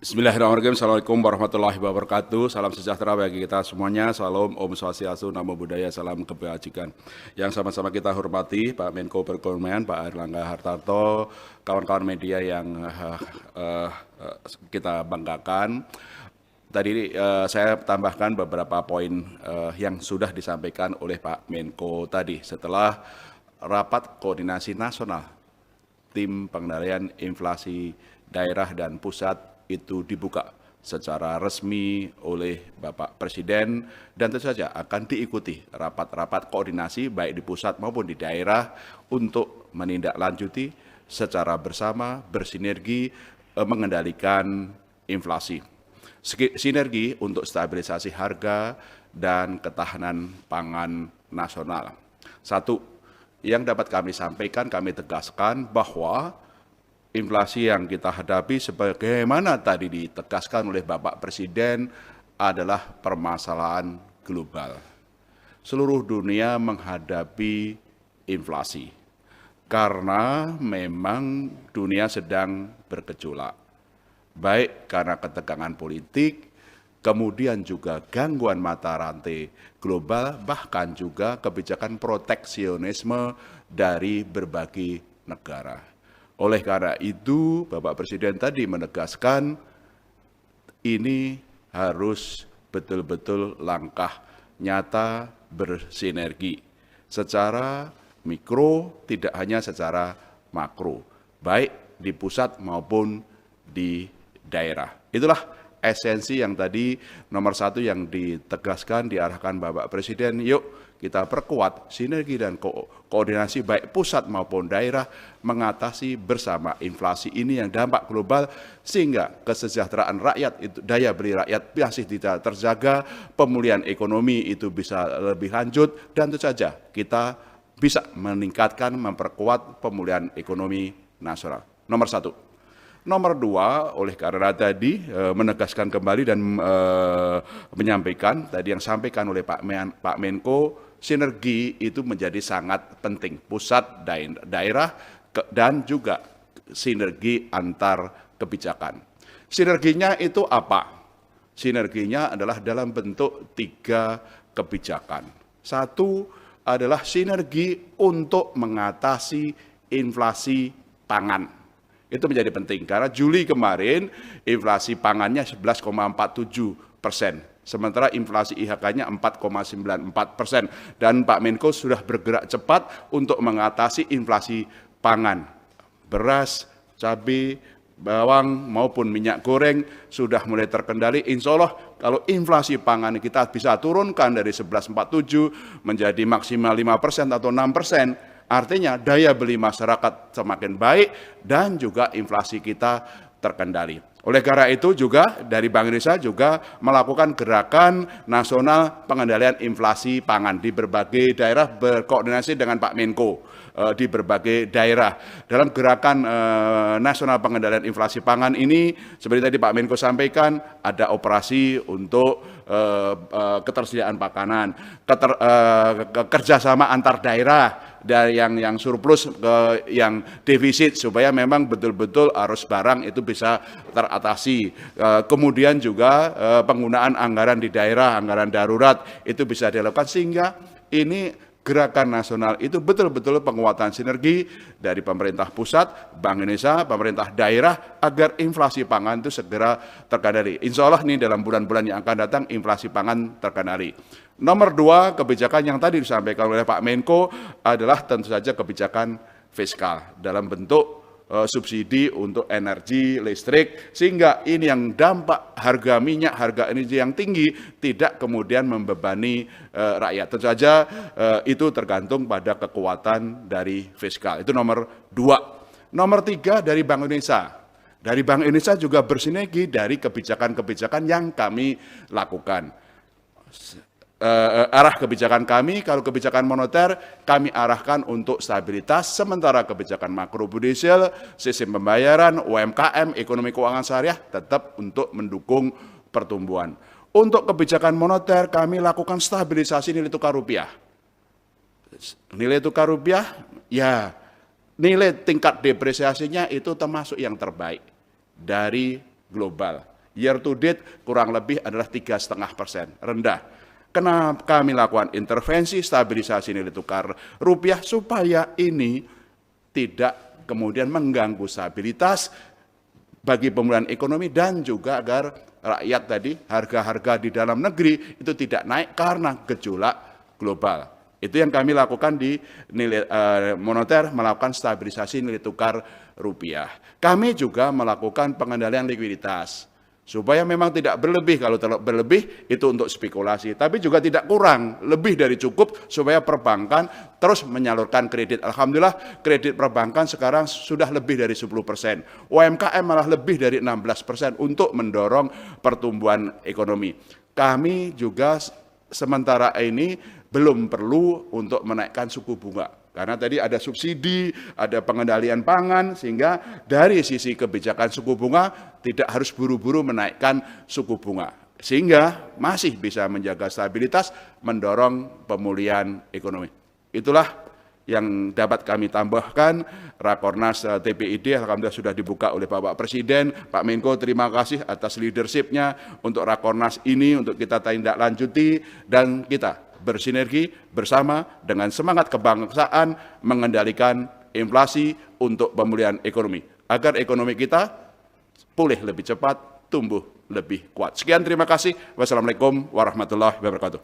Bismillahirrahmanirrahim. Assalamualaikum warahmatullahi wabarakatuh. Salam sejahtera bagi kita semuanya. Salam Om Swastiastu, Namo Buddhaya, salam kebajikan. Yang sama-sama kita hormati Pak Menko Perekonomian, Pak Airlangga Hartarto, kawan-kawan media yang kita banggakan. Tadi saya tambahkan beberapa poin yang sudah disampaikan oleh Pak Menko tadi setelah rapat koordinasi nasional tim pengendalian inflasi daerah dan pusat itu dibuka secara resmi oleh Bapak Presiden dan tentu saja akan diikuti rapat-rapat koordinasi baik di pusat maupun di daerah untuk menindaklanjuti secara bersama bersinergi mengendalikan inflasi. Sinergi untuk stabilisasi harga dan ketahanan pangan nasional. Satu, yang dapat kami sampaikan, kami tegaskan bahwa inflasi yang kita hadapi sebagaimana tadi ditegaskan oleh Bapak Presiden adalah permasalahan global. Seluruh dunia menghadapi inflasi karena memang dunia sedang bergejolak. Baik karena ketegangan politik, kemudian juga gangguan mata rantai global, bahkan juga kebijakan proteksionisme dari berbagai negara. Oleh karena itu, Bapak Presiden tadi menegaskan ini harus betul-betul langkah nyata bersinergi secara mikro, tidak hanya secara makro, baik di pusat maupun di daerah. Itulah esensi yang tadi nomor satu yang ditegaskan, diarahkan Bapak Presiden, yuk kita perkuat sinergi dan koordinasi baik pusat maupun daerah mengatasi bersama inflasi ini yang dampak global sehingga kesejahteraan rakyat, itu daya beli rakyat masih tidak terjaga, pemulihan ekonomi itu bisa lebih lanjut dan tentu saja kita bisa meningkatkan, memperkuat pemulihan ekonomi nasional. Nomor satu. Nomor dua, oleh karena tadi menegaskan kembali dan menyampaikan tadi yang sampaikan oleh Pak Menko, sinergi itu menjadi sangat penting, pusat, daerah, dan juga sinergi antar kebijakan. Sinerginya itu apa? Sinerginya adalah dalam bentuk 3 kebijakan. Satu adalah sinergi untuk mengatasi inflasi pangan. Itu menjadi penting karena Juli kemarin inflasi pangannya 11,47%, sementara inflasi IHK-nya 4,94%, dan Pak Menko sudah bergerak cepat untuk mengatasi inflasi pangan. Beras, cabai, bawang maupun minyak goreng sudah mulai terkendali. Insya Allah kalau inflasi pangan kita bisa turunkan dari 11,47 menjadi maksimal 5% atau 6%, artinya daya beli masyarakat semakin baik dan juga inflasi kita terkendali. Oleh karena itu juga dari Bank Indonesia juga melakukan gerakan nasional pengendalian inflasi pangan di berbagai daerah berkoordinasi dengan Pak Menko di berbagai daerah. Dalam gerakan nasional pengendalian inflasi pangan ini seperti tadi Pak Menko sampaikan ada operasi untuk ketersediaan makanan, kerjasama antar daerah dari yang surplus ke yang defisit supaya memang betul-betul arus barang itu bisa teratasi. Kemudian juga penggunaan anggaran di daerah, anggaran darurat itu bisa dilakukan sehingga ini gerakan nasional itu betul-betul penguatan sinergi dari pemerintah pusat, Bank Indonesia, pemerintah daerah agar inflasi pangan itu segera terkendali. Insya Allah nih dalam bulan-bulan yang akan datang inflasi pangan terkendali. Nomor dua, kebijakan yang tadi disampaikan oleh Pak Menko adalah tentu saja kebijakan fiskal dalam bentuk subsidi untuk energi listrik sehingga ini yang dampak harga minyak, harga energi yang tinggi tidak kemudian membebani rakyat. Tentu saja itu tergantung pada kekuatan dari fiskal. Itu nomor dua. Nomor tiga dari Bank Indonesia. Dari Bank Indonesia juga bersinergi dari kebijakan-kebijakan yang kami lakukan. Arah kebijakan kami, kalau kebijakan moneter kami arahkan untuk stabilitas, sementara kebijakan makrobudensial, sistem pembayaran, UMKM, ekonomi keuangan syariah tetap untuk mendukung pertumbuhan. Untuk kebijakan moneter kami lakukan stabilisasi nilai tukar rupiah. Nilai tukar rupiah, ya nilai tingkat depresiasinya itu termasuk yang terbaik dari global. Year to date kurang lebih adalah 3,5%, rendah. Kenapa kami lakukan intervensi stabilisasi nilai tukar rupiah supaya ini tidak kemudian mengganggu stabilitas bagi pemulihan ekonomi dan juga agar rakyat tadi harga-harga di dalam negeri itu tidak naik karena gejolak global. Itu yang kami lakukan di nilai moneter, melakukan stabilisasi nilai tukar rupiah. Kami juga melakukan pengendalian likuiditas supaya memang tidak berlebih. Kalau terlalu berlebih itu untuk spekulasi, tapi juga tidak kurang, lebih dari cukup supaya perbankan terus menyalurkan kredit. Alhamdulillah kredit perbankan sekarang sudah lebih dari 10%. UMKM malah lebih dari 16% untuk mendorong pertumbuhan ekonomi. Kami juga sementara ini belum perlu untuk menaikkan suku bunga. Karena tadi ada subsidi, ada pengendalian pangan, sehingga dari sisi kebijakan suku bunga tidak harus buru-buru menaikkan suku bunga. Sehingga masih bisa menjaga stabilitas, mendorong pemulihan ekonomi. Itulah yang dapat kami tambahkan. Rakornas TPID alhamdulillah sudah dibuka oleh Bapak Presiden. Pak Menko, terima kasih atas leadership-nya untuk Rakornas ini, untuk kita tindak lanjuti dan kita bersinergi bersama dengan semangat kebangsaan mengendalikan inflasi untuk pemulihan ekonomi, agar ekonomi kita pulih lebih cepat, tumbuh lebih kuat. Sekian, terima kasih. Wassalamualaikum warahmatullahi wabarakatuh.